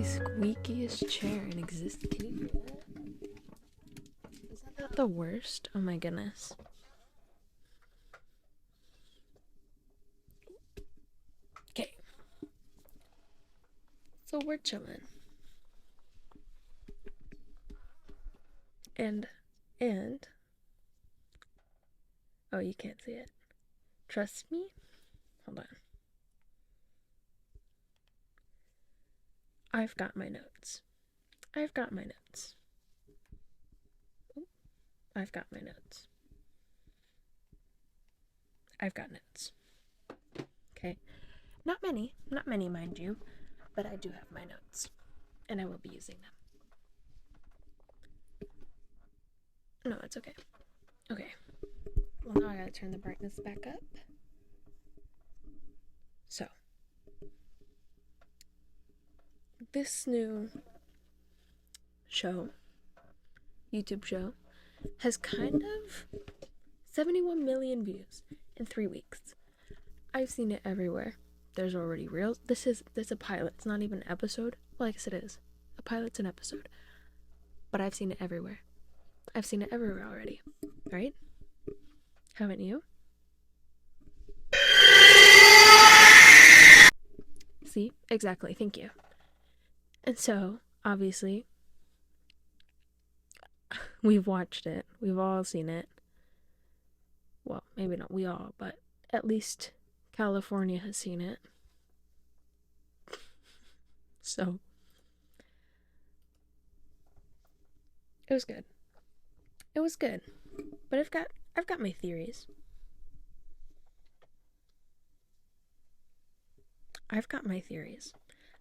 squeakiest chair in existence. Can you hear that? Isn't that the worst? Oh my goodness. Okay. So we're chilling. And oh, you can't see it. Trust me? Hold on. I've got my notes. I've got my notes. Okay. Not many, mind you, but I do have my notes, and I will be using them. No, it's okay. Okay. Well, now I gotta turn the brightness back up. So, this new YouTube show, has kind of 71 million views in 3 weeks. I've seen it everywhere. There's already reels. This is a pilot. It's not even an episode. Well, I guess it is. A pilot's an episode. But I've seen it everywhere. I've seen it everywhere already. Right? Haven't you? See? Exactly. Thank you. And so, obviously, we've watched it. We've all seen it. Well, maybe not we all, but at least California has seen it. So, it was good. But I've got my theories.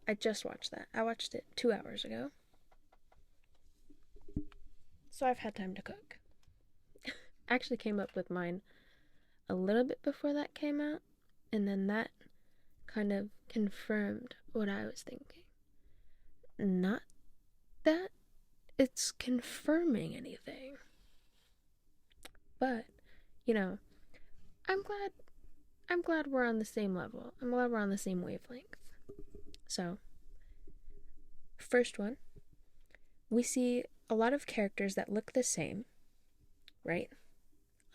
I just watched that. I watched it 2 hours ago. So I've had time to cook. I actually came up with mine a little bit before that came out, and then that kind of confirmed what I was thinking. Not that it's confirming anything, but, I'm glad we're on the same level. I'm glad we're on the same wavelength. So, first one, we see a lot of characters that look the same, right?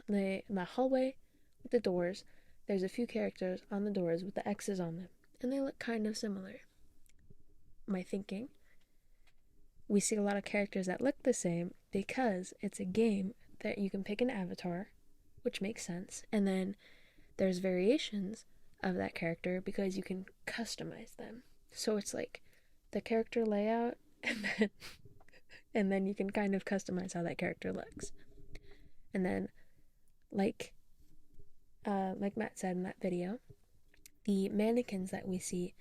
In the hallway with the doors, there's a few characters on the doors with the X's on them, and they look kind of similar. My thinking, we see a lot of characters that look the same because it's a game that you can pick an avatar, which makes sense, and then there's variations of that character because you can customize them. So it's like the character layout, and then you can kind of customize how that character looks. And then, like Matt said in that video, the mannequins that we see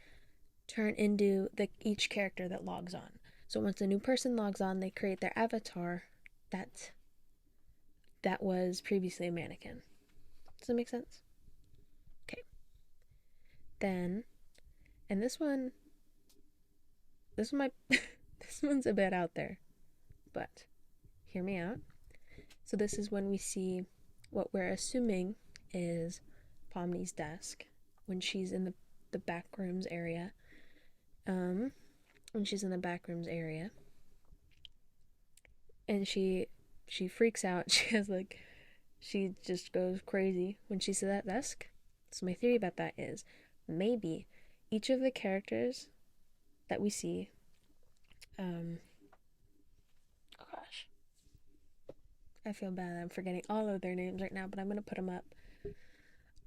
turn into each character that logs on. So once a new person logs on, they create their avatar that was previously a mannequin. Does that make sense? Okay. Then, and this one's a bit out there, but hear me out. So this is when we see what we're assuming is Pomni's desk when she's in the back rooms area. And she freaks out. She just goes crazy when she sees that desk. So my theory about that is maybe each of the characters that we see, oh gosh, I feel bad I'm forgetting all of their names right now, but I'm going to put them up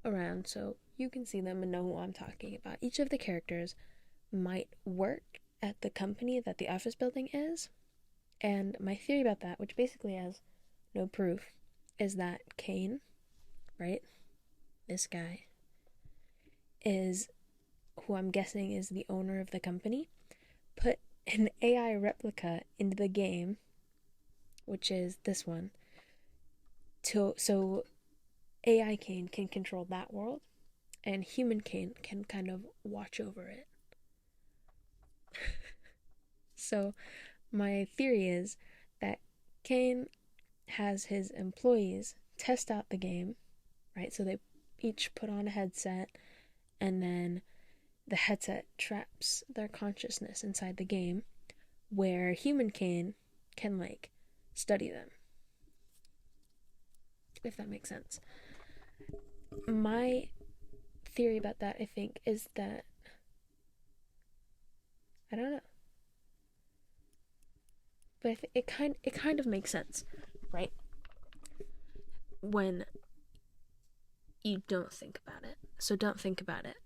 around so you can see them and know who I'm talking about. Each of the characters might work at the company that the office building is, and my theory about that, which basically has no proof, is that Kane, right, this guy, is who I'm guessing is the owner of the company, put an AI replica into the game, which is this one, so AI Kane can control that world, and human Kane can kind of watch over it. So my theory is that Kane has his employees test out the game, right? So they each put on a headset, and then the headset traps their consciousness inside the game, where human Kane can, like, study them. If that makes sense. My theory about that, I think, is that, I don't know, but it kind of makes sense, right? When you don't think about it. So don't think about it.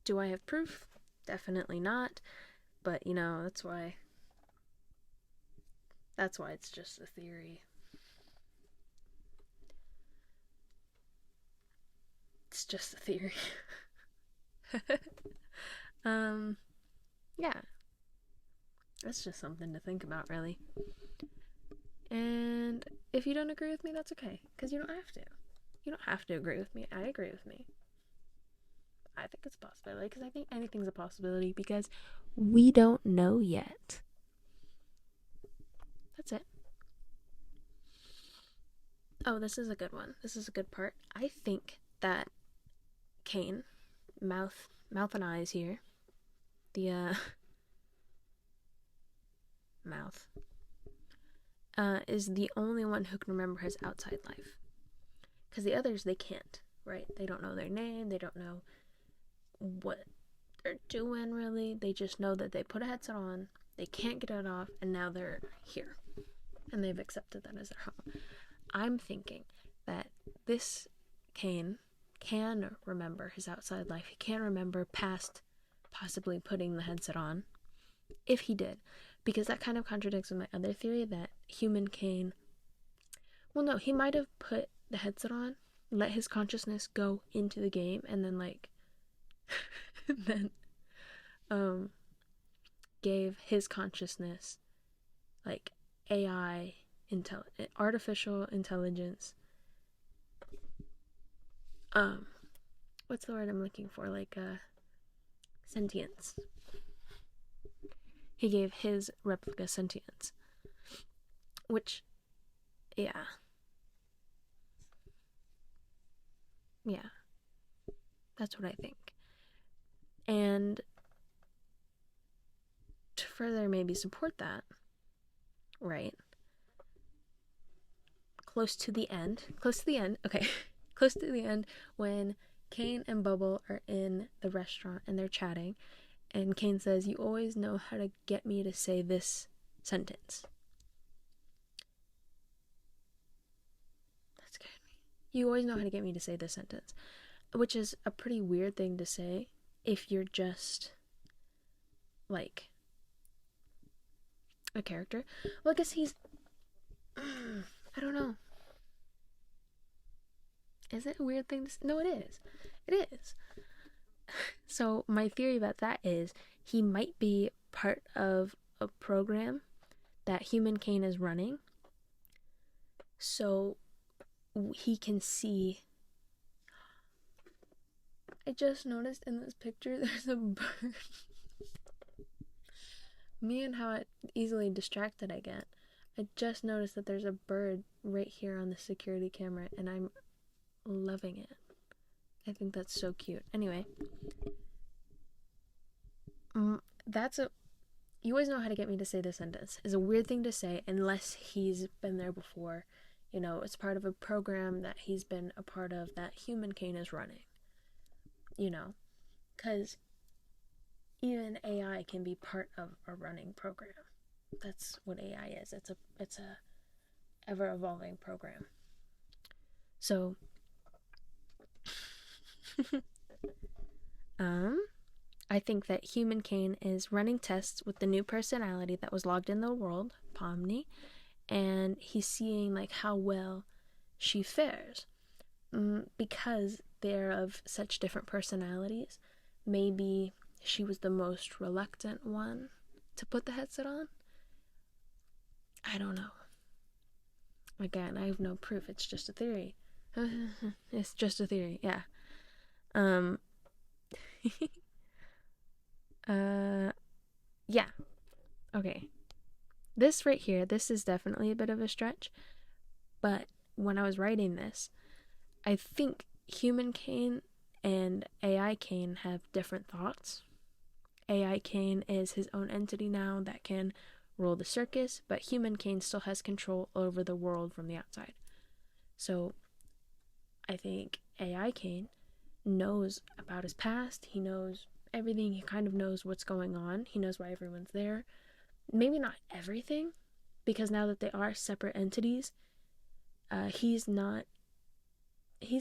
Do I have proof? Definitely not. But, you know, that's why it's just a theory. It's just a theory. Yeah. That's just something to think about, really. And if you don't agree with me, that's okay, because you don't have to. You don't have to agree with me. I agree with me. I think it's a possibility, because I think anything's a possibility, because we don't know yet. That's it. Oh, this is a good one. This is a good part. I think that Kane, mouth and eyes here, the mouth, is the only one who can remember his outside life. Because the others, they can't, right? They don't know their name, they don't know what they're doing, really. They just know that they put a headset on, they can't get it off, and now they're here. And they've accepted that as their home. I'm thinking that this Kane can remember his outside life. He can remember past possibly putting the headset on, if he did. Because that kind of contradicts with my other theory that human Kane, well, no, he might have put the headset on, let his consciousness go into the game, and then, like, then gave his consciousness, like, AI, artificial intelligence, what's the word I'm looking for, like, sentience. He gave his replica sentience, which, yeah, that's what I think. And to further maybe support that, right, close to the end, when Kane and Bubble are in the restaurant and they're chatting, and Kane says, "You always know how to get me to say this sentence." That's good. You always know how to get me to say this sentence. Which is a pretty weird thing to say if you're just, like, a character. Well, I guess he's, I don't know. Is it a weird thing to say? No, it is. It is. So my theory about that is he might be part of a program that human Kane is running, so he can see. I just noticed in this picture there's a bird. Me and how easily distracted I get. I just noticed that there's a bird right here on the security camera, and I'm loving it. I think that's so cute. Anyway, you always know how to get me to say this sentence is a weird thing to say unless he's been there before. You know, it's part of a program that he's been a part of that human Kane is running. You know, because even AI can be part of a running program. That's what AI is. It's a ever evolving program. So I think that human Kane is running tests with the new personality that was logged in the world, Pomni, and he's seeing, like, how well she fares. Because they're of such different personalities, maybe she was the most reluctant one to put the headset on. I don't know. Again, I have no proof. It's just a theory. It's just a theory, yeah. Yeah. Okay. This right here, this is definitely a bit of a stretch, but when I was writing this, I think human Kane and AI Kane have different thoughts. AI Kane is his own entity now that can rule the circus, but human Kane still has control over the world from the outside. So I think AI Kane knows about his past. He knows everything. He kind of knows what's going on. He knows why everyone's there. Maybe not everything, because now that they are separate entities, he's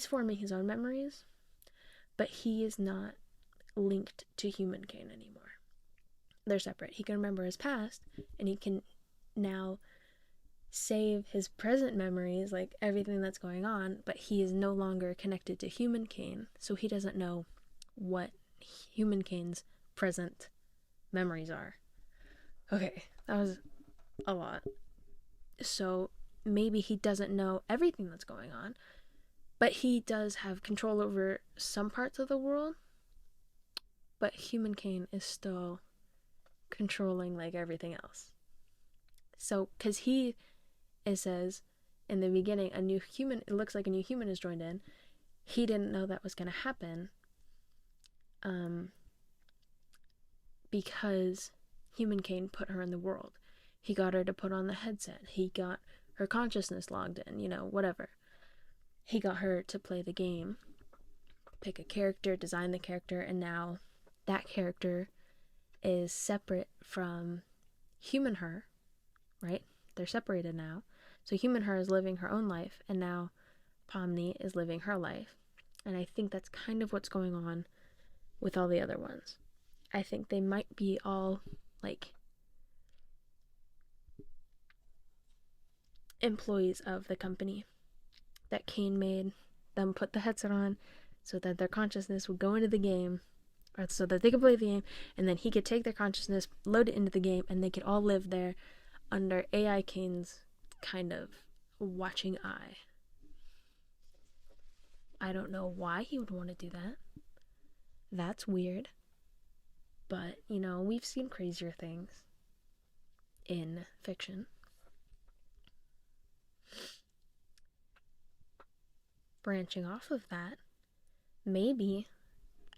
forming his own memories, but he is not linked to human Kane anymore. They're separate. He can remember his past, and he can now save his present memories, like everything that's going on, but he is no longer connected to human Kane, so he doesn't know what human Kane's present memories are. Okay, that was a lot. So maybe he doesn't know everything that's going on, but he does have control over some parts of the world, but human Kane is still controlling like everything else. So, because it says in the beginning, it looks like a new human is joined in. He didn't know that was going to happen because human Kane put her in the world. He got her to put on the headset. He got her consciousness logged in, whatever. He got her to play the game, pick a character, design the character, and now that character is separate from human her, right? They're separated now. So human her is living her own life, and now Pomni is living her life. And I think that's kind of what's going on with all the other ones. I think they might be all like employees of the company that Kane made them put the headset on so that their consciousness would go into the game, or so that they could play the game, and then he could take their consciousness, load it into the game, and they could all live there under AI Kane's kind of watching eye. I don't know why he would want to do that. That's weird. But, we've seen crazier things in fiction. Branching off of that, maybe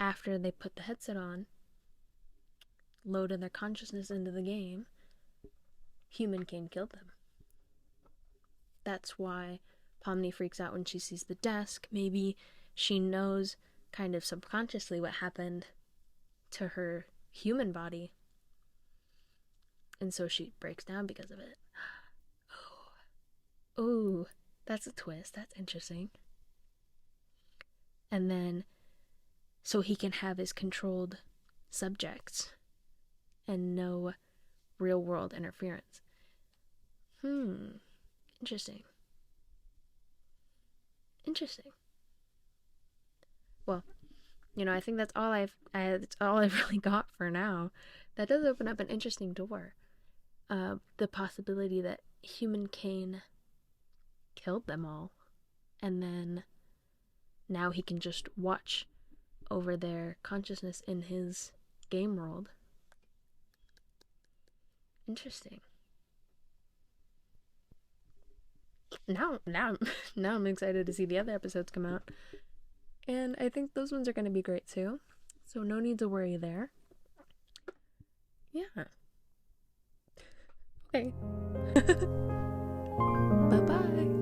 after they put the headset on, loaded their consciousness into the game, human Kane killed them. That's why Pomni freaks out when she sees the desk. Maybe she knows kind of subconsciously what happened to her human body, and so she breaks down because of it. Oh, that's a twist. That's interesting. And then so he can have his controlled subjects and no real world interference. Interesting. Well, I think that's all I've really got for now. That does open up an interesting door. The possibility that human Kane killed them all, and then now he can just watch over their consciousness in his game world. Interesting. Now I'm excited to see the other episodes come out. And I think those ones are going to be great too. So no need to worry there. Yeah. Okay. Bye-bye.